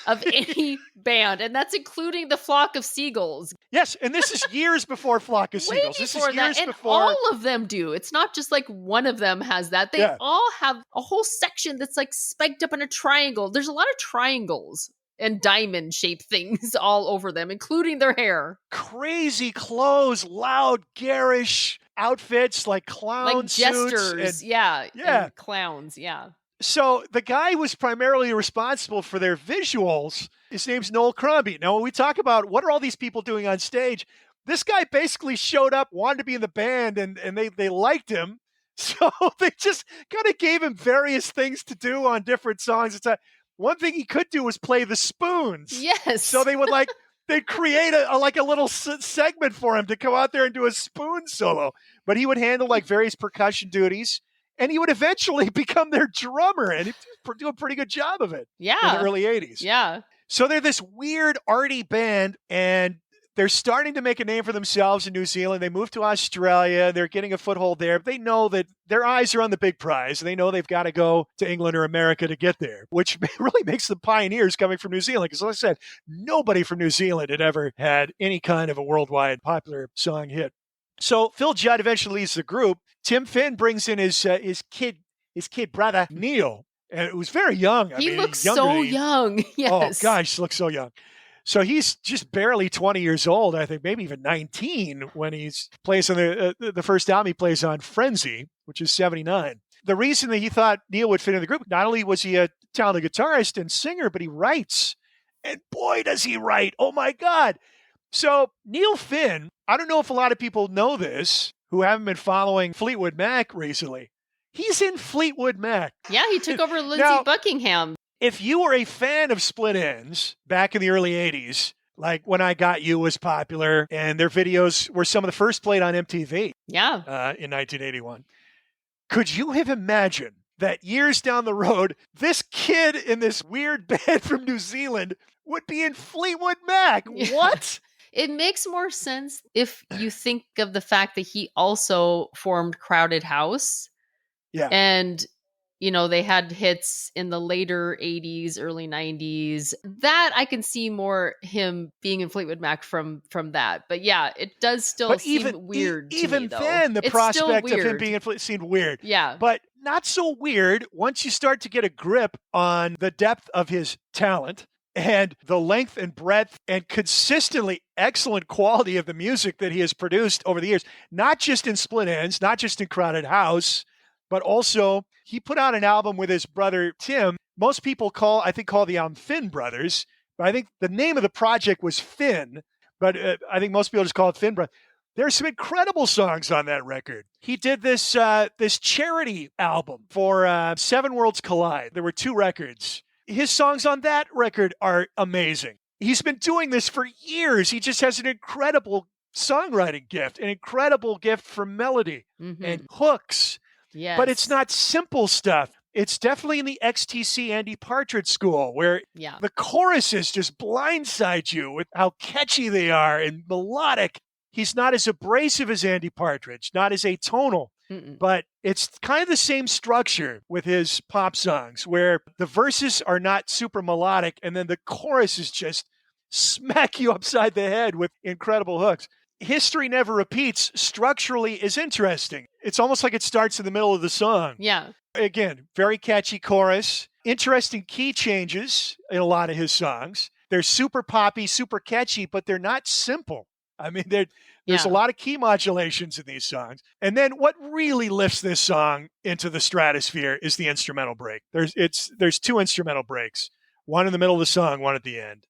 of any band. And that's including the Flock of Seagulls. Yes. And this is years before Flock of Seagulls. This is years before. All of them do. It's not just like one of them has that. They all have a whole section that's like spiked up in a triangle. There's a lot of triangles and diamond-shaped things all over them, including their hair. Crazy clothes, loud, garish outfits, like clown like jesters, suits. And clowns, So the guy who was primarily responsible for their visuals, his name's Noel Crombie. Now, when we talk about what are all these people doing on stage, this guy basically showed up, wanted to be in the band, and they liked him. So they just kind of gave him various things to do on different songs. It's one thing he could do was play the spoons. Yes. So they would they'd create a little segment for him to come out there and do a spoon solo. But he would handle like various percussion duties, and he would eventually become their drummer and do a pretty good job of it. Yeah. In the early 80s. Yeah. So they're this weird arty band, and they're starting to make a name for themselves in New Zealand. They moved to Australia. They're getting a foothold there. They know that their eyes are on the big prize. They know they've got to go to England or America to get there, which really makes them pioneers coming from New Zealand. Because like I said, nobody from New Zealand had ever had any kind of a worldwide popular song hit. So Phil Judd eventually leaves the group. Tim Finn brings in his kid brother, Neil. And it was very young. He looks so young. Yes. Oh, gosh, he looks so young. So he's just barely 20 years old, I think, maybe even 19 when he plays on the first album he plays on, Frenzy, which is 79. The reason that he thought Neil would fit in the group, not only was he a talented guitarist and singer, but he writes. And boy, does he write. Oh, my God. So Neil Finn, I don't know if a lot of people know this who haven't been following Fleetwood Mac recently. He's in Fleetwood Mac. Yeah, he took over Lindsey Now, Buckingham. If you were a fan of Split Enz back in the early 80s, like When I Got You was popular, and their videos were some of the first played on MTV in 1981, could you have imagined that years down the road, this kid in this weird band from New Zealand would be in Fleetwood Mac? Yeah. What? It makes more sense if you think of the fact that he also formed Crowded House. Yeah. And, you know, they had hits in the later 80s, early 90s. That I can see more him being in Fleetwood Mac from that. But yeah, it does still seem weird to even me, though. Then, the it's prospect of him being in Fleetwood seemed weird. Yeah. But not so weird once you start to get a grip on the depth of his talent and the length and breadth and consistently excellent quality of the music that he has produced over the years, not just in Split Enz, not just in Crowded House, but also he put out an album with his brother Tim. Most people call the album Finn Brothers, but I think the name of the project was Finn, but I think most people just call it Finn Brothers. There's some incredible songs on that record. He did this charity album for Seven Worlds Collide. There were 2 records. His songs on that record are amazing. He's been doing this for years. He just has an incredible songwriting gift, an incredible gift for melody and hooks. Yes. But it's not simple stuff. It's definitely in the XTC Andy Partridge school where the choruses just blindside you with how catchy they are and melodic. He's not as abrasive as Andy Partridge, not as atonal. But it's kind of the same structure with his pop songs where the verses are not super melodic and then the choruses just smack you upside the head with incredible hooks. History Never Repeats structurally is interesting. It's almost like it starts in the middle of the song. Yeah. Again, very catchy chorus, interesting key changes in a lot of his songs. They're super poppy, super catchy, but they're not simple. I mean, there's a lot of key modulations in these songs. And then what really lifts this song into the stratosphere is the instrumental break. There's 2 instrumental breaks, one in the middle of the song, one at the end,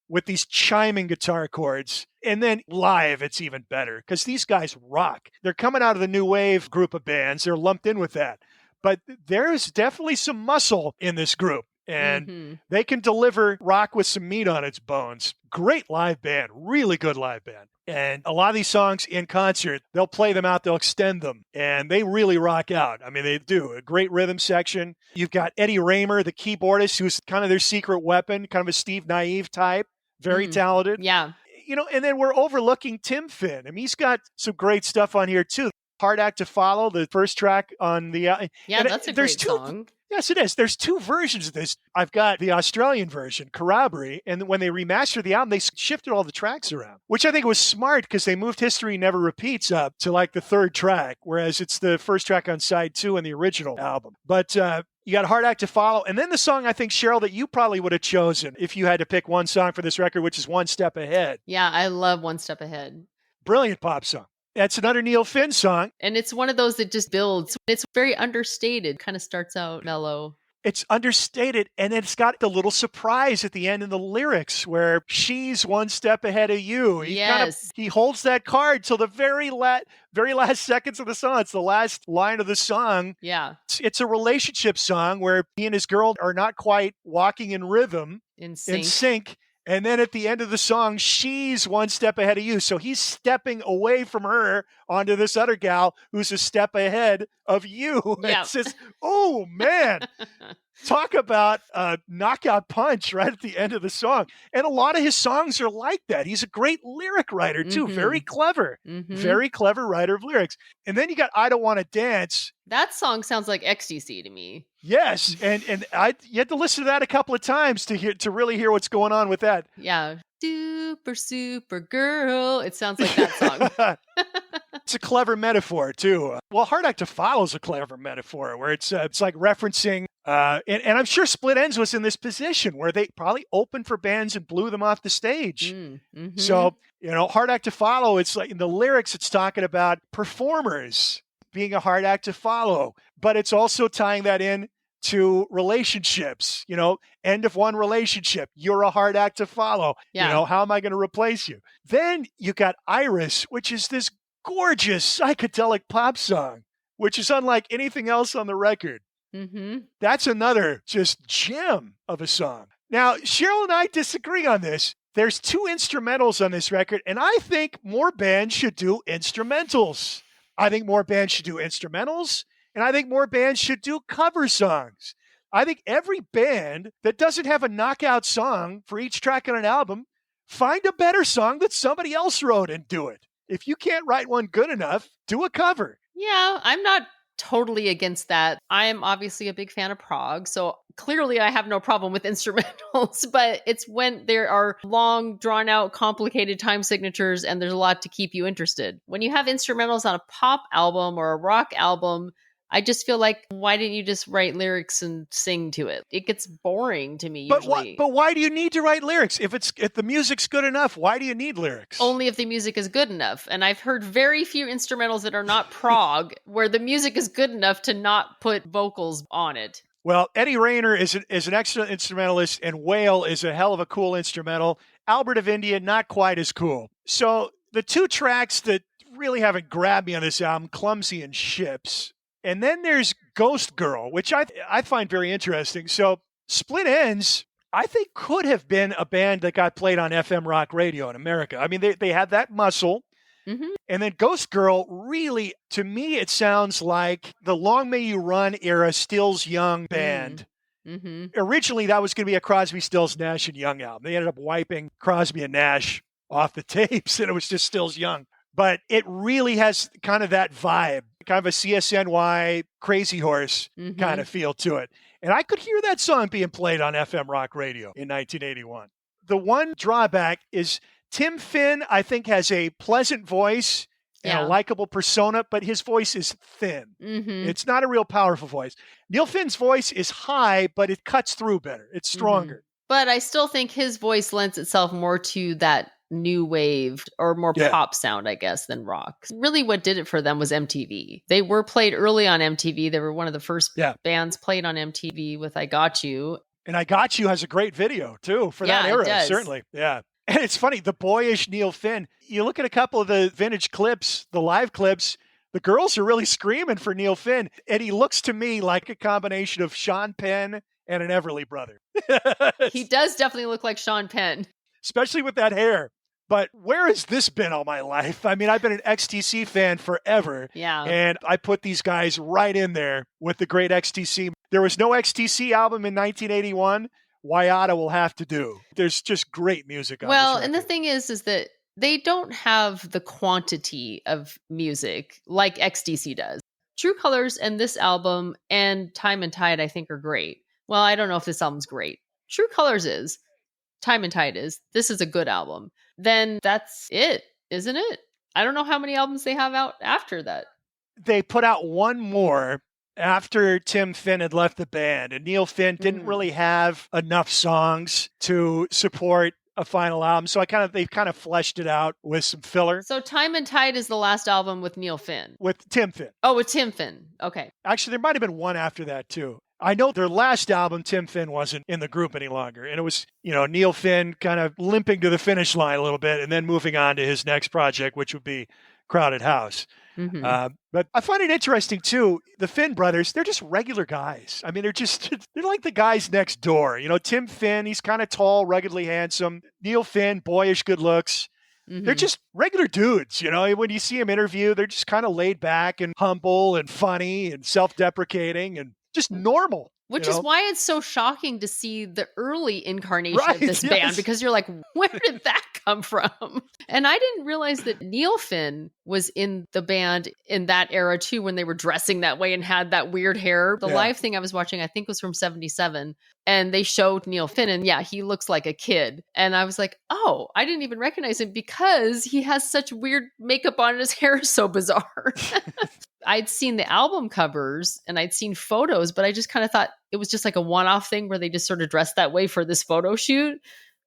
with these chiming guitar chords. And then live, it's even better because these guys rock. They're coming out of the new wave group of bands. They're lumped in with that. But there's definitely some muscle in this group. And they can deliver rock with some meat on its bones. Great live band, really good live band. And a lot of these songs in concert, they'll play them out, they'll extend them, and they really rock out. I mean, they do. A great rhythm section. You've got Eddie Raymer, the keyboardist, who's kind of their secret weapon, kind of a Steve Naive type, very talented. Yeah. You know, and then we're overlooking Tim Finn. I mean, he's got some great stuff on here, too. Hard Act to Follow, the first track on the... that's a great song. Yes, it is. There's 2 versions of this. I've got the Australian version, Corroboree, and when they remastered the album, they shifted all the tracks around, which I think was smart because they moved History Never Repeats up to like the 3rd track, whereas it's the first track on side 2 in the original album. But you got Hard Act to Follow, and then the song, I think, Cheryl, that you probably would have chosen if you had to pick one song for this record, which is One Step Ahead. Yeah, I love One Step Ahead. Brilliant pop song. That's another Neil Finn song. And it's one of those that just builds. It's very understated, kind of starts out mellow. It's understated, and it's got the little surprise at the end in the lyrics where she's one step ahead of you. He holds that card till the very last seconds of the song. It's the last line of the song. Yeah. It's a relationship song where he and his girl are not quite walking in rhythm, in sync. And then at the end of the song, she's one step ahead of you. So he's stepping away from her onto this other gal who's a step ahead of you. Yeah. It's just, oh, man. Talk about a knockout punch right at the end of the song. And a lot of his songs are like that. He's a great lyric writer, too. Very clever. Very clever writer of lyrics. And then you got I Don't Want to Dance. That song sounds like ecstasy to me. Yes. And you had to listen to that a couple of times to really hear what's going on with that. Yeah. Super girl. It sounds like that song. It's a clever metaphor, too. Well, Hard Act to Follow is a clever metaphor where it's like referencing, and I'm sure Split Enz was in this position where they probably opened for bands and blew them off the stage. So, Hard Act to Follow, it's like in the lyrics, it's talking about performers being a hard act to follow, but it's also tying that in to relationships, end of one relationship. You're a hard act to follow. Yeah. How am I going to replace you? Then you got Iris, which is this gorgeous psychedelic pop song, which is unlike anything else on the record. Mm-hmm. That's another just gem of a song. Now, Cheryl and I disagree on this. There's 2 instrumentals on this record, and I think more bands should do instrumentals. I think more bands should do instrumentals, and I think more bands should do cover songs. I think every band that doesn't have a knockout song for each track on an album, find a better song that somebody else wrote and do it. If you can't write one good enough, do a cover. Yeah, I'm not totally against that. I am obviously a big fan of prog, so clearly I have no problem with instrumentals, but it's when there are long, drawn out, complicated time signatures and there's a lot to keep you interested. When you have instrumentals on a pop album or a rock album, I just feel like, why didn't you just write lyrics and sing to it? It gets boring to me usually. But why do you need to write lyrics? If the music's good enough, why do you need lyrics? Only if the music is good enough. And I've heard very few instrumentals that are not prog where the music is good enough to not put vocals on it. Well, Eddie Rayner is an excellent instrumentalist, and Whale is a hell of a cool instrumental. Albert of India, not quite as cool. So the 2 tracks that really haven't grabbed me on this album, Clumsy and Ships. And then there's Ghost Girl, which I find very interesting. So Split Enz, I think, could have been a band that got played on FM rock radio in America. I mean, they had that muscle. Mm-hmm. And then Ghost Girl, really, to me, it sounds like the Long May You Run era Stills Young band. Mm-hmm. Originally, that was going to be a Crosby, Stills, Nash and Young album. They ended up wiping Crosby and Nash off the tapes, and it was just Stills Young. But it really has kind of that vibe, kind of a CSNY Crazy Horse kind of feel to it. And I could hear that song being played on FM rock radio in 1981. The one drawback is Tim Finn, I think, has a pleasant voice and a likable persona, but his voice is thin. Mm-hmm. It's not a real powerful voice. Neil Finn's voice is high, but it cuts through better. It's stronger. But I still think his voice lends itself more to that new wave or more pop sound, I guess, than rock. Really what did it for them was MTV. They were played early on MTV. They were one of the first bands played on MTV with I Got You. And I Got You has a great video, too, for that era, certainly. Yeah. And it's funny, the boyish Neil Finn, you look at a couple of the vintage clips, the live clips, the girls are really screaming for Neil Finn. And he looks to me like a combination of Sean Penn and an Everly brother. He does definitely look like Sean Penn. Especially with that hair. But where has this been all my life? I mean, I've been an XTC fan forever. Yeah. And I put these guys right in there with the great XTC. There was no XTC album in 1981. Waiata will have to do. There's just great music on this record. And the thing is that they don't have the quantity of music like XTC does. True Colors and this album and Time and Tide, I think, are great. Well, I don't know if this album's great. True Colors is. Time and Tide is. This is a good album. Then that's it, isn't it? I don't know how many albums they have out after that. They put out one more after Tim Finn had left the band, and Neil Finn didn't really have enough songs to support a final album. So they've kind of fleshed it out with some filler. So Time and Tide is the last album with Neil Finn. With Tim Finn. Oh, with Tim Finn. Okay. Actually, there might have been one after that too. I know their last album, Tim Finn wasn't in the group any longer. And it was, Neil Finn kind of limping to the finish line a little bit and then moving on to his next project, which would be Crowded House. Mm-hmm. But I find it interesting too. The Finn brothers, they're just regular guys. I mean, they're like the guys next door. Tim Finn, he's kind of tall, ruggedly handsome. Neil Finn, boyish good looks. Mm-hmm. They're just regular dudes. When you see them interview, they're just kind of laid back and humble and funny and self-deprecating and just normal. Which is why it's so shocking to see the early incarnation of this band, because you're like, where did that come from? And I didn't realize that Neil Finn was in the band in that era too, when they were dressing that way and had that weird hair. The live thing I was watching, I think, was from 1977. And they showed Neil Finn, and he looks like a kid. And I was like, oh, I didn't even recognize him because he has such weird makeup on and his hair is so bizarre. I'd seen the album covers and I'd seen photos, but I just kind of thought it was just like a one-off thing where they just sort of dressed that way for this photo shoot.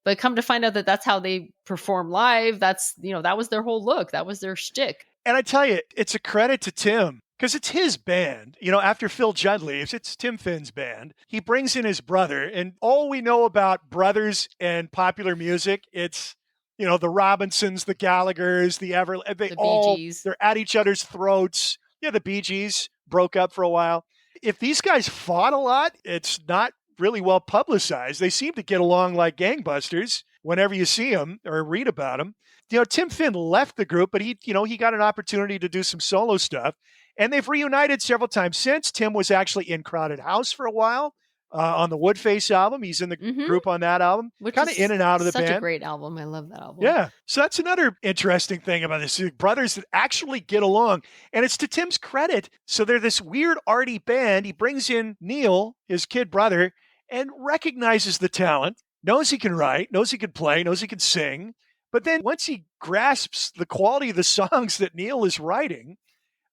But come to find out that that's how they perform live. That's, that was their whole look. That was their shtick. And I tell you, it's a credit to Tim. because it's his band. You know, after Phil Judd leaves, it's Tim Finn's band. He brings in his brother, and all we know about brothers and popular music, it's, you know, the Robinsons, the Gallaghers, the The Bee Gees. they're at each other's throats. Yeah, the Bee Gees broke up for a while. If these guys fought a lot, it's not really well publicized. They seem to get along like gangbusters whenever you see them or read about them. You know, Tim Finn left the group, but he got an opportunity to do some solo stuff. And they've reunited several times since. Tim was actually in Crowded House for a while on the Woodface album. He's in the group on that album. Kind of in and out of the band. Such a great album. I love that album. Yeah. So that's another interesting thing about this. Brothers that actually get along. And it's to Tim's credit. So they're this weird arty band. He brings in Neil, his kid brother, and recognizes the talent, knows he can write, knows he can play, knows he can sing. But then once he grasps the quality of the songs that Neil is writing,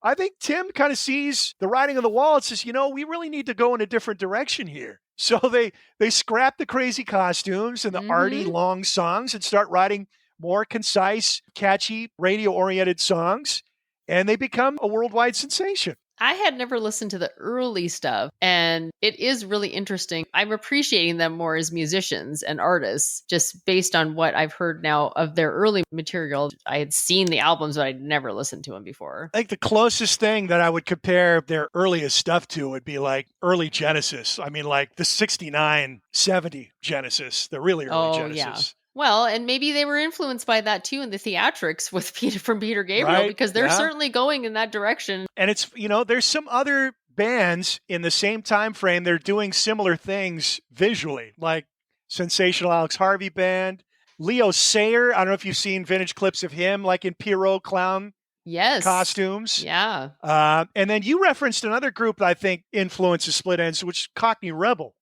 I think Tim kind of sees the writing on the wall and says, you know, we really need to go in a different direction here. So they scrap the crazy costumes and the arty long songs and start writing more concise, catchy, radio-oriented songs, and they become a worldwide sensation. I had never listened to the early stuff, and it is really interesting. I'm appreciating them more as musicians and artists, just based on what I've heard now of their early material. I had seen the albums, but I'd never listened to them before. I think the closest thing that I would compare their earliest stuff to would be like early Genesis. I mean, like the 69, 70 Genesis, the really early Genesis. Yeah. Well, and maybe they were influenced by that too in the theatrics with Peter Gabriel, because they're certainly going in that direction. And it's, you know, there's some other bands in the same time frame. They're doing similar things visually, like Sensational Alex Harvey Band, Leo Sayer. I don't know if you've seen vintage clips of him, like in Pierrot clown costumes. Yeah. And then you referenced another group that I think influences Split Enz, which is Cockney Rebel.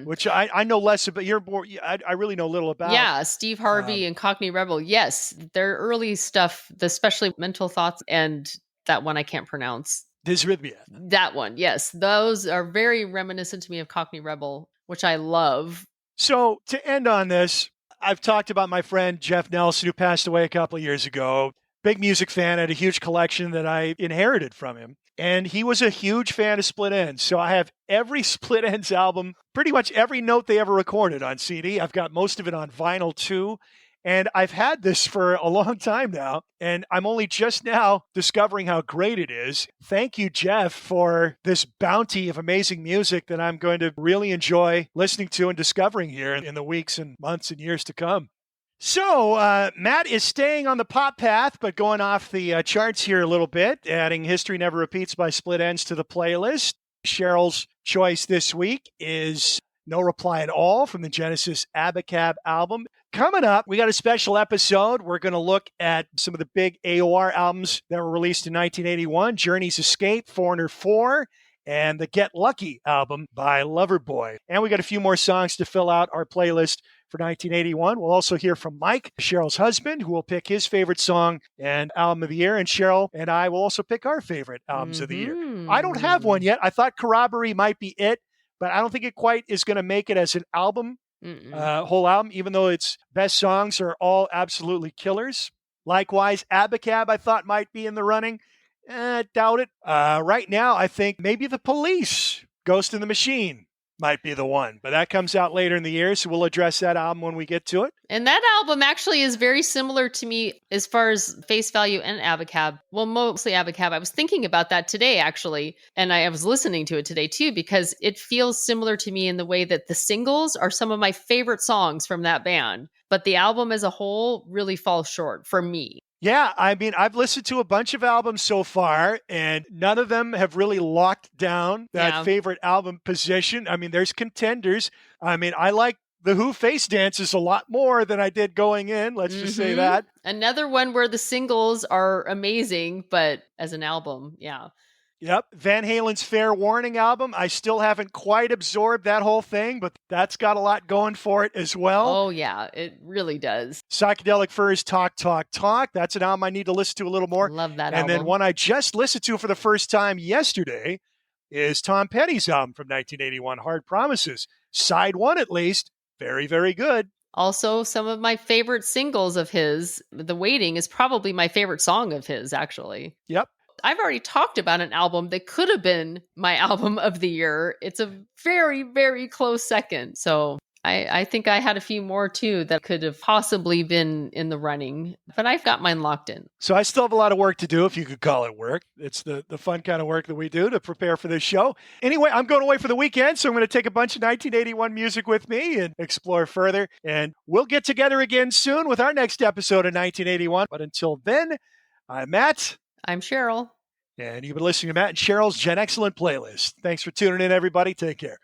Which I know less about. I really know little about. Yeah, Steve Harvey and Cockney Rebel. Yes, their early stuff, especially Mental Thoughts and that one I can't pronounce. Dysrhythmia. That one, yes. Those are very reminiscent to me of Cockney Rebel, which I love. So to end on this, I've talked about my friend Jeff Nelson, who passed away a couple of years ago. Big music fan, had a huge collection that I inherited from him. And he was a huge fan of Split Enz. So I have every Split Enz album, pretty much every note they ever recorded on CD. I've got most of it on vinyl too. And I've had this for a long time now. And I'm only just now discovering how great it is. Thank you, Jeff, for this bounty of amazing music that I'm going to really enjoy listening to and discovering here in the weeks and months and years to come. So, Matt is staying on the pop path, but going off the charts here a little bit, adding History Never Repeats by Split Enz to the playlist. Cheryl's choice this week is No Reply at All from the Genesis Abacab album. Coming up, we got a special episode. We're going to look at some of the big AOR albums that were released in 1981, Journey's Escape, Foreigner 4, and the Get Lucky album by Loverboy. And we got a few more songs to fill out our playlist for 1981. We'll also hear from Mike, Cheryl's husband, who will pick his favorite song and album of the year. And Cheryl and I will also pick our favorite albums of the year. I don't have one yet. I thought Corroboree might be it, but I don't think it quite is going to make it as an album, whole album, even though its best songs are all absolutely killers. Likewise, Abacab I thought might be in the running. Doubt it. Right now, I think maybe The Police, Ghost in the Machine, might be the one, but that comes out later in the year, so we'll address that album when we get to it. And that album actually is very similar to me as far as face value and Abacab. Well, mostly Abacab. I was thinking about that today, actually, and I was listening to it today, too, because it feels similar to me in the way that the singles are some of my favorite songs from that band, but the album as a whole really falls short for me. Yeah, I mean, I've listened to a bunch of albums so far, and none of them have really locked down that favorite album position. I mean, there's contenders. I mean, I like The Who Face Dances a lot more than I did going in. Let's just say that. Another one where the singles are amazing, but as an album, Yep. Van Halen's Fair Warning album. I still haven't quite absorbed that whole thing, but that's got a lot going for it as well. Oh, yeah. It really does. Psychedelic Furs Talk, Talk, Talk. That's an album I need to listen to a little more. Love that album. And then one I just listened to for the first time yesterday is Tom Petty's album from 1981, Hard Promises. Side one, at least. Very, very good. Also, some of my favorite singles of his. The Waiting is probably my favorite song of his, actually. Yep. I've already talked about an album that could have been my album of the year. It's a very, very close second. So I think I had a few more too that could have possibly been in the running, but I've got mine locked in. So I still have a lot of work to do, if you could call it work. It's the fun kind of work that we do to prepare for this show. Anyway, I'm going away for the weekend, so I'm going to take a bunch of 1981 music with me and explore further. And we'll get together again soon with our next episode of 1981. But until then, I'm Matt. I'm Cheryl. And you've been listening to Matt and Cheryl's Gen Excellent Playlist. Thanks for tuning in, everybody. Take care.